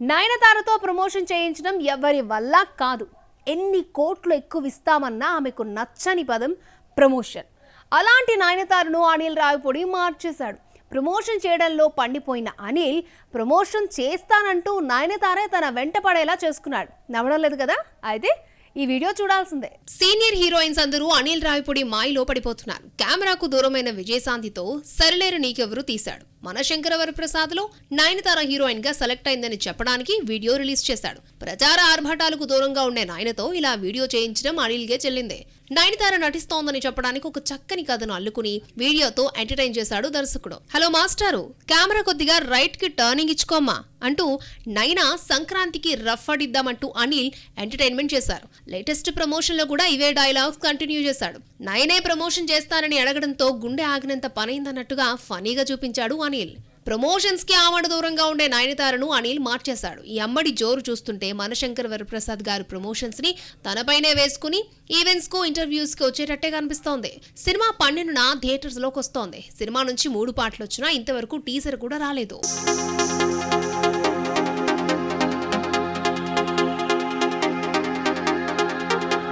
నయనతారతో promotion చేయించడం ఎవరి వల్ల కాదు. ఎన్ని కోట్లు ఎక్కువ ఇస్తామన్నా ఆమెకు నచ్చని పదం ప్రమోషన్. అలాంటి నయనతారను అనిల్ రావిపూడి మార్చేశాడు. ప్రమోషన్ చేయడంలో పండిపోయిన అనిల్ ప్రమోషన్ చేస్తానంటూ నయనతారే తన వెంట పడేలా చేసుకున్నాడు. నమ్మడం లేదు కదా? అయితే ఈ వీడియో చూడాల్సిందే. సీనియర్ హీరోయిన్స్ అందరూ అనిల్ రావిపూడి మాయలో పడిపోతున్నారు. కెమెరాకు దూరమైన విజయశాంతితో సరిలేరు నీకెవరు తీశాడు. మన శంకర వరప్రసాద్ లో నయనతార హీరోయిన్ గా సెలెక్ట్ అయిందని చెప్పడానికి వీడియో రిలీజ్ చేశాడు. ప్రచార ఆర్భాటాలకు దూరంగా ఉండే నయనతో ఇలా వీడియో చేయించడం అనిల్ గే చెల్లిందే. నయనతార నటిస్తోందని చెప్పడానికి ఒక చక్కని కథను అల్లుకుని వీడియోతో ఎంటర్టైన్ చేశాడు దర్శకుడు. హలో మాస్టారు, కెమెరా కొద్దిగా రైట్ కి టర్నింగ్ ఇచ్చుకోమ్మా అంటూ నయన సంక్రాంతికి రఫ్ అడిద్దామంటూ అనిల్ ఎంటర్టైన్మెంట్ చేశారు. లేటెస్ట్ ప్రమోషన్ లో కూడా ఇవే డైలాగ్స్ కంటిన్యూ చేశాడు. నయనే ప్రమోషన్ చేస్తానని అడగడంతో గుండె ఆగినంత పనైందన్నట్టుగా ఫనీగా చూపించాడు అనిల్. ప్రమోషన్స్ కి ఆమడ దూరంగా ఉండే నయనతారను అనిల్ మార్చేశాడు. ఈ అమ్మడి జోరు చూస్తుంటే మనశంకర్ వరప్రసాద్ గారు ప్రమోషన్స్ ని తనపైనే వేసుకుని ఈవెంట్స్ కు ఇంటర్వ్యూస్ కి వచ్చేటట్టే కనిపిస్తోంది. సినిమా 12న థియేటర్స్ లోకి వస్తోంది. సినిమా నుంచి 3 పాటలు వచ్చినా ఇంతవరకు టీజర్ కూడా రాలేదు.